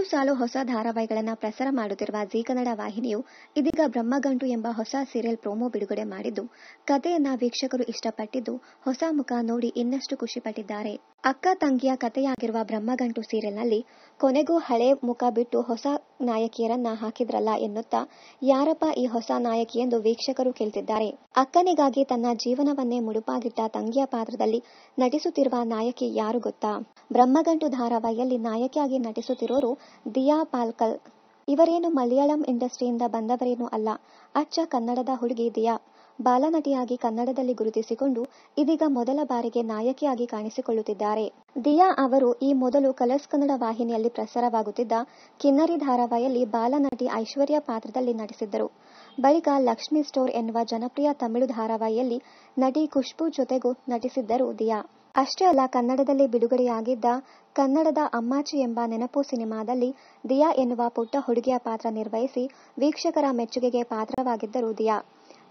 ಸಾಲು ಹೊಸ ಧಾರಾವಾಹಿಗಳನ್ನು ಪ್ರಸಾರ ಮಾಡುತ್ತಿರುವ ಜೀ ಕನ್ನಡ ವಾಹಿನಿಯು ಇದೀಗ ಬ್ರಹ್ಮಗಂಟು ಎಂಬ ಹೊಸ ಸೀರಿಯಲ್ ಪ್ರೋಮೋ ಬಿಡುಗಡೆ ಮಾಡಿದ್ದು, ಕಥೆಯನ್ನ ವೀಕ್ಷಕರು ಇಷ್ಟಪಟ್ಟಿದ್ದು, ಹೊಸ ಮುಖ ನೋಡಿ ಇನ್ನಷ್ಟು ಖುಷಿಪಟ್ಟಿದ್ದಾರೆ. ಅಕ್ಕ ತಂಗಿಯ ಕಥೆಯಾಗಿರುವ ಬ್ರಹ್ಮಗಂಟು ಸೀರಿಯಲ್ನಲ್ಲಿ ಕೊನೆಗೂ ಹಳೆ ಮುಖ ಬಿಟ್ಟು ಹೊಸ ನಾಯಕಿಯರನ್ನ ಹಾಕಿದ್ರಲ್ಲ ಎನ್ನುತ್ತಾ ಯಾರಪ್ಪ ಈ ಹೊಸ ನಾಯಕಿ ಎಂದು ವೀಕ್ಷಕರು ಕೇಳ್ತಿದ್ದಾರೆ. ಅಕ್ಕನಿಗಾಗಿ ತನ್ನ ಜೀವನವನ್ನೇ ಮುಡುಪಾಗಿಟ್ಟ ತಂಗಿಯ ಪಾತ್ರದಲ್ಲಿ ನಟಿಸುತ್ತಿರುವ ನಾಯಕಿ ಯಾರು ಗೊತ್ತಾ? ಬ್ರಹ್ಮಗಂಟು ಧಾರಾವಾಹಿಯಲ್ಲಿ ನಾಯಕಿಯಾಗಿ ನಟಿಸುತ್ತಿರೋರು ದಿಯಾ ಪಾಲ್ಕಲ್. ಇವರೇನು ಮಲಯಾಳಂ ಇಂಡಸ್ಟ್ರಿಯಿಂದ ಬಂದವರೇನೂ ಅಲ್ಲ. ಅಚ್ಚ ಕನ್ನಡದ ಹುಡುಗಿ ದಿಯಾ ಬಾಲನಟಿಯಾಗಿ ಕನ್ನಡದಲ್ಲಿ ಗುರುತಿಸಿಕೊಂಡು ಇದೀಗ ಮೊದಲ ಬಾರಿಗೆ ನಾಯಕಿಯಾಗಿ ಕಾಣಿಸಿಕೊಳ್ಳುತ್ತಿದ್ದಾರೆ. ದಿಯಾ ಅವರು ಈ ಮೊದಲು ಕಲರ್ಸ್ ಕನ್ನಡ ವಾಹಿನಿಯಲ್ಲಿ ಪ್ರಸಾರವಾಗುತ್ತಿದ್ದ ಕಿನ್ನರಿ ಧಾರಾವಾಹಿಯಲ್ಲಿ ಬಾಲನಟಿ ಐಶ್ವರ್ಯ ಪಾತ್ರದಲ್ಲಿ ನಟಿಸಿದ್ದರು. ಬಳಿಕ ಲಕ್ಷ್ಮಿ ಸ್ಟೋರ್ ಎನ್ನುವ ಜನಪ್ರಿಯ ತಮಿಳು ಧಾರಾವಾಹಿಯಲ್ಲಿ ನಟಿ ಖುಷ್ಬೂ ಜೊತೆಗೂ ನಟಿಸಿದ್ದರು ದಿಯಾ. ಅಷ್ಟೇ ಅಲ್ಲ, ಕನ್ನಡದಲ್ಲಿ ಬಿಡುಗಡೆಯಾಗಿದ್ದ ಕನ್ನಡದ ಅಮ್ಮಾಚಿ ಎಂಬ ನೆನಪು ಸಿನಿಮಾದಲ್ಲಿ ದಿಯಾ ಎನ್ನುವ ಪುಟ್ಟ ಹುಡುಗಿಯ ಪಾತ್ರ ನಿರ್ವಹಿಸಿ ವೀಕ್ಷಕರ ಮೆಚ್ಚುಗೆಗೆ ಪಾತ್ರವಾಗಿದ್ದರು ದಿಯಾ.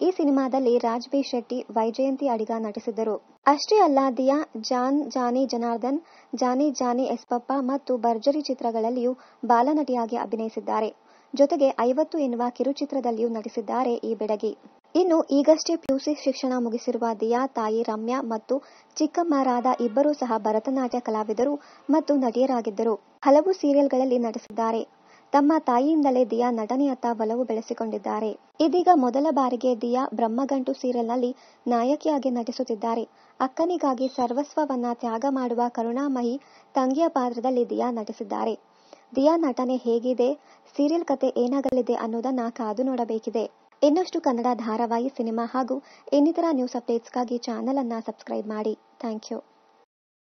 ಈ ಸಿನಿಮಾದಲ್ಲಿ ರಾಜ್ ಬಿ ಶೆಟ್ಟಿ, ವೈಜಯಂತಿ ಅಡಿಗ ನಟಿಸಿದ್ದರು. ಅಷ್ಟೇ ಅಲ್ಲ, ದಿಯಾ ಜಾನ್ ಜಾನಿ ಜನಾರ್ದನ್, ಜಾನಿ ಜಾನಿ ಎಸ್ಪಪ್ಪ ಮತ್ತು ಭರ್ಜರಿ ಚಿತ್ರಗಳಲ್ಲಿಯೂ ಬಾಲನಟಿಯಾಗಿ ಅಭಿನಯಿಸಿದ್ದಾರೆ. ಜೊತೆಗೆ 50 ಎನ್ನುವ ಕಿರುಚಿತ್ರದಲ್ಲಿಯೂ ನಟಿಸಿದ್ದಾರೆ ಈ ಬೆಡಗಿ. ಇನ್ನು ಈಗಷ್ಟೇ ಪಿಯುಸಿ ಶಿಕ್ಷಣ ಮುಗಿಸಿರುವ ದಿಯಾ ತಾಯಿ ರಮ್ಯಾ ಮತ್ತು ಚಿಕ್ಕಮ್ಮ ರಾಧಾ ಇಬ್ಬರೂ ಸಹ ಭರತನಾಟ್ಯ ಕಲಾವಿದರು ಮತ್ತು ನಟಿಯರಾಗಿದ್ದರು. ಹಲವು ಸೀರಿಯಲ್ಗಳಲ್ಲಿ ನಟಿಸಿದ್ದಾರೆ. ತಮ್ಮ ತಾಯಿಯಿಂದಲೇ ದಿಯಾ ನಟನೆಯತ್ತ ಒಲವು ಬೆಳೆಸಿಕೊಂಡಿದ್ದಾರೆ. ಇದೀಗ ಮೊದಲ ಬಾರಿಗೆ ದಿಯಾ ಬ್ರಹ್ಮಗಂಟು ಸೀರಿಯಲ್ನಲ್ಲಿ ನಾಯಕಿಯಾಗಿ ನಟಿಸುತ್ತಿದ್ದಾರೆ. ಅಕ್ಕನಿಗಾಗಿ ಸರ್ವಸ್ವವನ್ನ ತ್ಯಾಗ ಮಾಡುವ ಕರುಣಾಮಯಿ ತಂಗಿಯ ಪಾತ್ರದಲ್ಲಿ ದಿಯಾ ನಟಿಸಿದ್ದಾರೆ. ದಿಯಾ ನಟನೆ ಹೇಗಿದೆ, ಸೀರಿಯಲ್ ಕತೆ ಏನಾಗಲಿದೆ ಅನ್ನೋದನ್ನ ಕಾದು ನೋಡಬೇಕಿದೆ. ಇನ್ನಷ್ಟು ಕನ್ನಡ ಧಾರಾವಾಹಿ, ಸಿನಿಮಾ ಹಾಗೂ ಇನ್ನಿತರ ನ್ಯೂಸ್ ಅಪ್ಡೇಟ್ಸ್ಗಾಗಿ ಚಾನೆಲ್ ಅನ್ನ ಸಬ್ಸ್ಕ್ರೈಬ್ ಮಾಡಿ. Thank you.